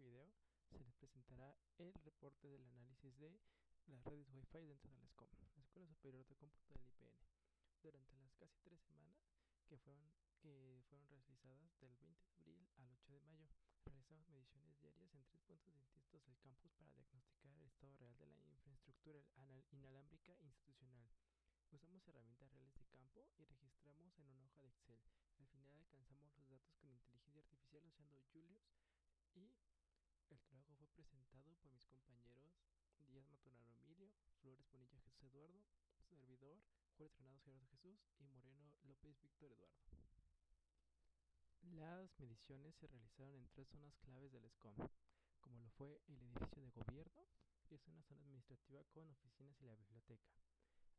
video se les presentará el reporte del análisis de las redes Wi-Fi dentro de la SCOM, la Escuela Superior de Cómputo del IPN, durante las casi 3 semanas que fueron realizadas del 20 de abril al 8 de mayo. Realizamos mediciones diarias en 3 puntos distintos del campus para diagnosticar el estado real de la infraestructura inalámbrica institucional. Usamos herramientas reales de campo y registramos en una hoja de Excel. Al final alcanzamos los datos con inteligencia artificial usando Julius y el trabajo fue presentado por mis compañeros Díaz Maturano Emilio, Flores Bonilla Jesús Eduardo, servidor Juárez Granados Gerardo Jesús y Moreno López Víctor Eduardo. Las mediciones se realizaron en 3 zonas claves del SCOM, como lo fue el edificio de gobierno, que es una zona administrativa con oficinas y la biblioteca.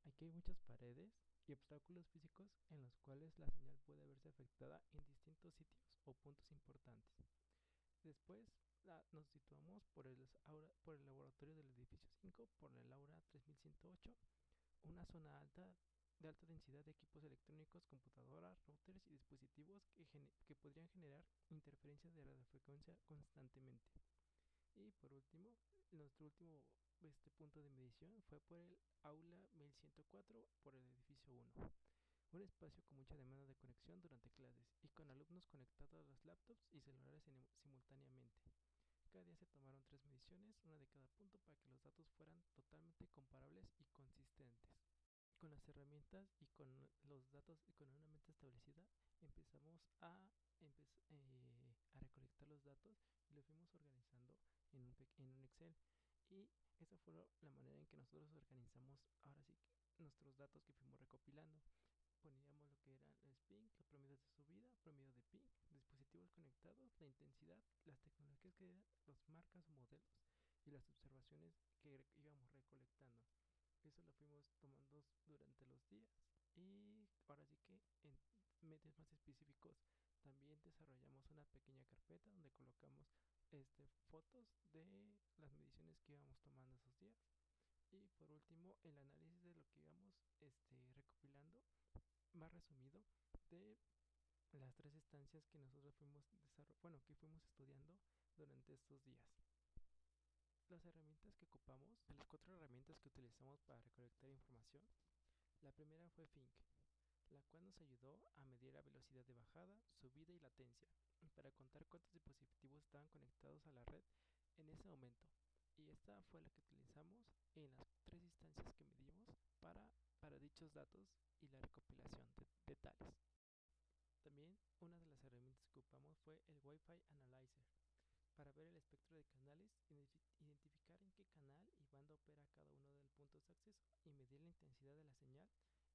Aquí hay muchas paredes y obstáculos físicos en los cuales la señal puede verse afectada en distintos sitios o puntos importantes. Después nos situamos por el laboratorio del edificio 5, por el aula 3108, una zona de alta densidad de equipos electrónicos, computadoras, routers y dispositivos que podrían generar interferencias de radiofrecuencia constantemente. Y por último, nuestro último punto de medición fue por el aula 1104, por el edificio 1. Un espacio con mucha demanda de conexión durante clases y con alumnos conectados a las laptops y celulares simultáneamente. Cada día se tomaron 3 mediciones, una de cada punto, para que los datos fueran totalmente comparables y consistentes. Con las herramientas y con los datos y con una mente establecida, empezamos a recolectar los datos y los fuimos organizando en un Excel. Y esa fue la manera en que nosotros organizamos ahora sí nuestros datos que fuimos recopilando. Poníamos lo que eran el ping, los promedios de subida, promedio de ping, dispositivos conectados, la intensidad, las tecnologías que eran, los marcas o modelos y las observaciones que íbamos recolectando. Eso lo fuimos tomando durante los días. Y ahora sí que en medios más específicos también desarrollamos una pequeña carpeta donde colocamos fotos de las mediciones que íbamos tomando esos días. Y por último, el análisis de lo que íbamos recopilando, más resumido, de las 3 estancias que nosotros que fuimos estudiando durante estos días. Las herramientas que ocupamos, de las 4 herramientas que utilizamos para recolectar información, la primera fue Fink, la cual nos ayudó a medir la velocidad de bajada, subida y latencia, para contar cuántos dispositivos estaban conectados a la red en ese momento. Y esta fue la que utilizamos en las 3 instancias que medimos para dichos datos y la recopilación de tales. También una de las herramientas que ocupamos fue el Wi-Fi Analyzer, para ver el espectro de canales, identificar en qué canal y banda opera cada uno de los puntos de acceso y medir la intensidad de la señal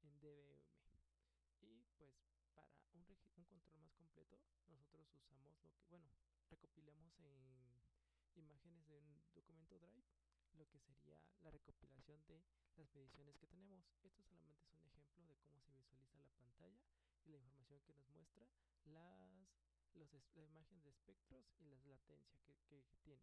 en dBm. Y pues para un control más completo, nosotros usamos recopilamos en imágenes de un documento Drive lo que sería la recopilación de las mediciones que tenemos. Esto solamente es un ejemplo de cómo se visualiza la pantalla y la información que nos muestra la imagen de espectros y las latencias que tiene.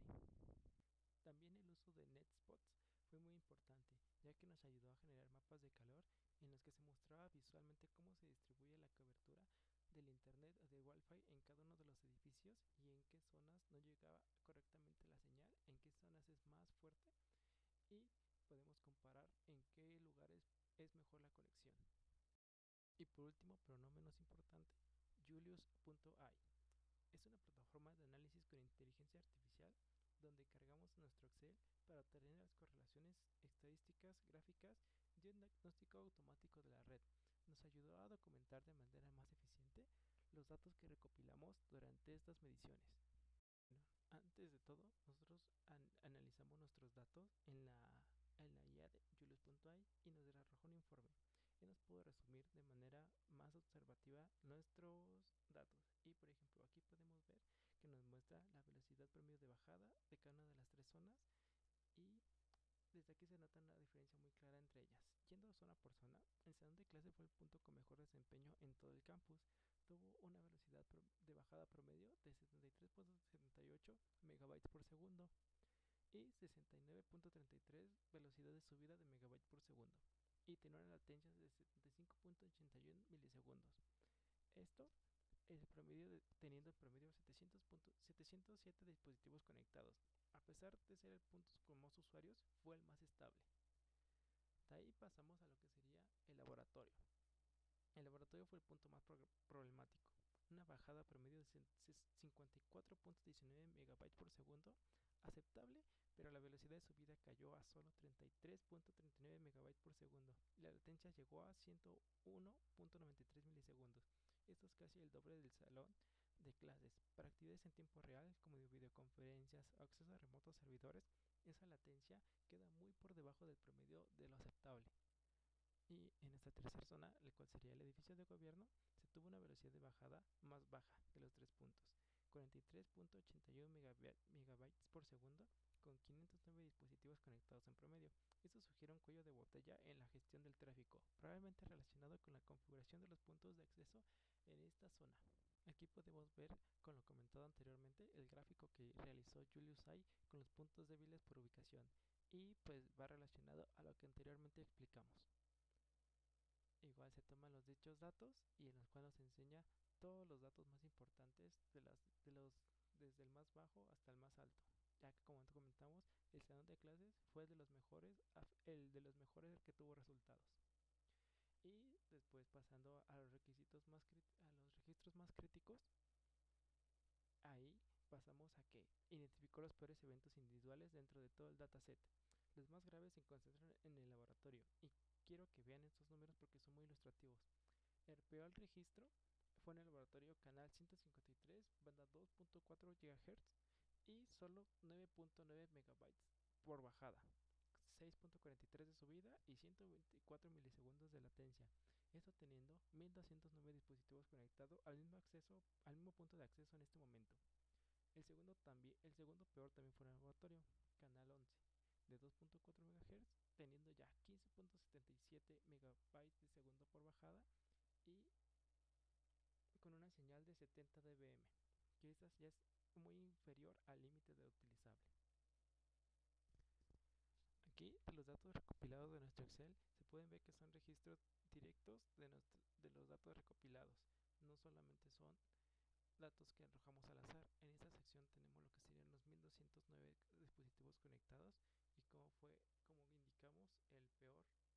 También el uso de NetSpots fue muy importante, ya que nos ayudó a generar mapas de calor en los que se mostraba visualmente cómo se distribuye la cobertura del internet o del Wi-Fi en cada uno de los edificios y en qué zonas no llegaba correctamente la señal, en qué zonas es más fuerte, y podemos comparar en qué lugares es mejor la conexión. Y por último, pero no menos importante, Julius.ai. Es una plataforma de análisis con inteligencia artificial donde cargamos nuestro Excel para obtener las correlaciones estadísticas, gráficas y un diagnóstico automático de la red. Nos ayudó a documentar de manera más eficiente los datos que recopilamos durante estas mediciones. Bueno, antes de todo, nosotros analizamos nuestros datos en la IA de Julius.ai y nos arrojó un informe y nos pudo resumir de manera más observativa nuestros datos. Y por ejemplo, aquí podemos ver que nos muestra la velocidad promedio de bajada de cada una de las 3 zonas, y desde aquí se nota una diferencia muy clara entre ellas. Yendo zona por zona, el salón de clase fue el punto con mejor desempeño en todo el campus. Tuvo una velocidad de bajada promedio de 73.78 megabytes por segundo y 69.33 velocidad de subida de megabytes por segundo, y tenía una latencia de 75.81 milisegundos. Esto teniendo el promedio de 707 dispositivos conectados. A pesar de ser el punto con más usuarios, fue el más estable. De ahí pasamos a lo que sería el laboratorio. El laboratorio fue el punto más problemático. Una bajada promedio de 54.19 MB por segundo, aceptable, pero la velocidad de subida cayó a solo 33.39 MB por segundo y la latencia llegó a 101.93 milisegundos. Esto es casi el doble del salón de clases. Para actividades en tiempo real, como de videoconferencias o acceso a remotos servidores, esa latencia queda muy por debajo del promedio de lo aceptable. Y en esta tercera zona, la cual sería el edificio de gobierno, se tuvo una velocidad de bajada más baja de los 3 puntos, 43.81 megabytes por segundo, con 509 dispositivos conectados en promedio. Esto sugiere un cuello de botella en la gestión del tráfico, probablemente relacionado con la configuración de los puntos de acceso en esta zona. Aquí podemos ver, con lo comentado anteriormente, el gráfico que realizó Julius Tsai con los puntos débiles por ubicación, y pues va relacionado a lo que anteriormente explicamos. Igual se toman los dichos datos y en los cuales nos enseña todos los datos más importantes desde el más bajo hasta el más alto. Ya que como comentamos, el salón de clases fue de los mejores, el que tuvo resultados. Y después pasando a los requisitos a los registros más críticos, ahí pasamos a que identificó los peores eventos individuales dentro de todo el dataset. Los más graves se concentran en el laboratorio y quiero que vean estos números porque son muy ilustrativos. El peor registro fue en el laboratorio canal 153, banda 2.4 GHz y solo 9.9 megabytes por bajada, 6.43 de subida y 124 milisegundos de latencia. Esto teniendo 1209 dispositivos conectados al mismo punto de acceso en este momento. El segundo peor también fue en el laboratorio, canal 11, de 2.4 MHz, teniendo ya 15.77 megabytes de segundo por bajada y con una señal de 70 dBm, que esta ya es muy inferior al límite de utilizable. Aquí de los datos recopilados de nuestro Excel se pueden ver que son registros directos de los datos recopilados, no solamente son datos que arrojamos al azar. En esta sección tenemos lo que serían los 1209 dispositivos conectados y como indicamos, el peor de los casos que estuvimos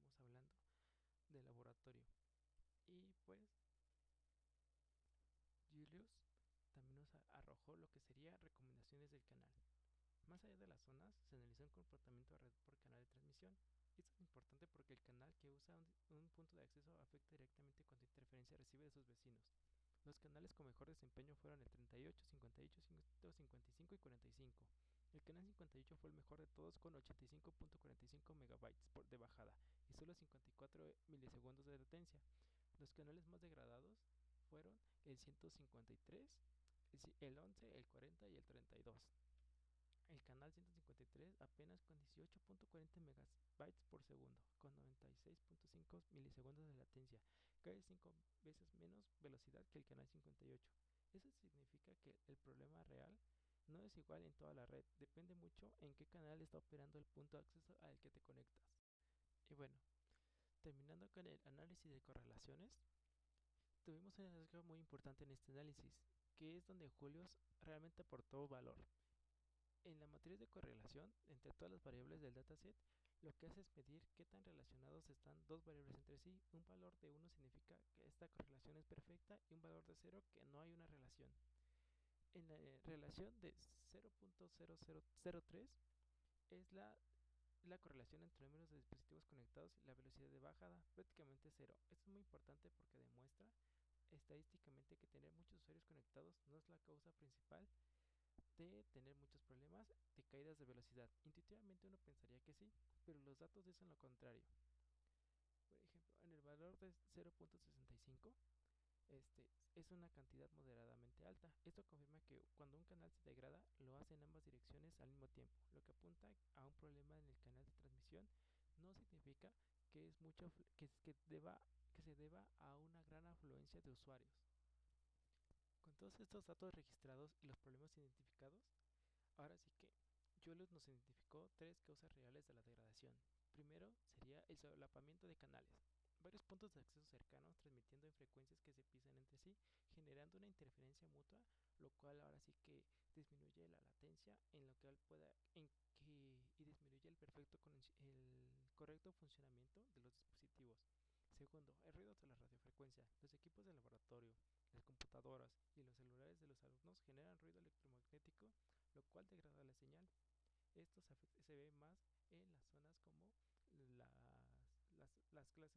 hablando de laboratorio. Y pues Julius también nos arrojó lo que sería recomendaciones del canal. Más allá de las zonas, se analizó un comportamiento de red por canal de transmisión. Esto es importante porque el canal que usa un punto de acceso afecta directamente cuánta interferencia recibe de sus vecinos. Los canales con mejor desempeño fueron el 38, 58, 55 y 45. El canal 58 fue el mejor de todos con 85.45 megabytes de bajada y solo 54 milisegundos de latencia. Los canales más degradados fueron el 153, el 11, el 40 y el 32. El canal 153 apenas con 18.40 megabytes por segundo, con 96.5 milisegundos de latencia, casi 5 veces menos velocidad que el canal 58. Eso significa que el problema real no es igual en toda la red, depende mucho en qué canal está operando el punto de acceso al que te conectas. Y bueno, terminando con el análisis de correlaciones, tuvimos un hallazgo muy importante en este análisis, que es donde Julius realmente aportó valor. En la matriz de correlación entre todas las variables del dataset, lo que hace es medir qué tan relacionados están dos variables entre sí. Un valor de 1 significa que esta correlación es perfecta y un valor de 0 que no hay una relación. En la relación de 0.0003 es la correlación entre números de dispositivos conectados y la velocidad de bajada, prácticamente cero. Esto es muy importante porque demuestra estadísticamente que tener muchos usuarios conectados no es la causa principal de tener muchos problemas de caídas de velocidad. Intuitivamente uno pensaría que sí, pero los datos dicen lo contrario. Por ejemplo, en el valor de 0.65, es una cantidad moderadamente alta. Esto confirma que cuando un canal se degrada, lo hace en ambas direcciones al mismo tiempo, lo que apunta a un problema en el canal de transmisión. No significa que es mucho que se deba a una gran afluencia de usuarios. Con todos estos datos registrados y los problemas identificados, ahora sí que Julius nos identificó tres causas reales de la degradación. Primero sería el solapamiento de canales. varios puntos de acceso cercanos transmitiendo en frecuencias que se pisan entre sí, generando una interferencia mutua, lo cual ahora sí que disminuye la latencia en lo que él pueda en que y disminuye el correcto funcionamiento de los dispositivos. Segundo, el ruido de la radiofrecuencia. Los equipos de laboratorio, las computadoras y los celulares de los alumnos generan ruido electromagnético, lo cual degrada la señal. Esto se ve más en las zonas como las clases.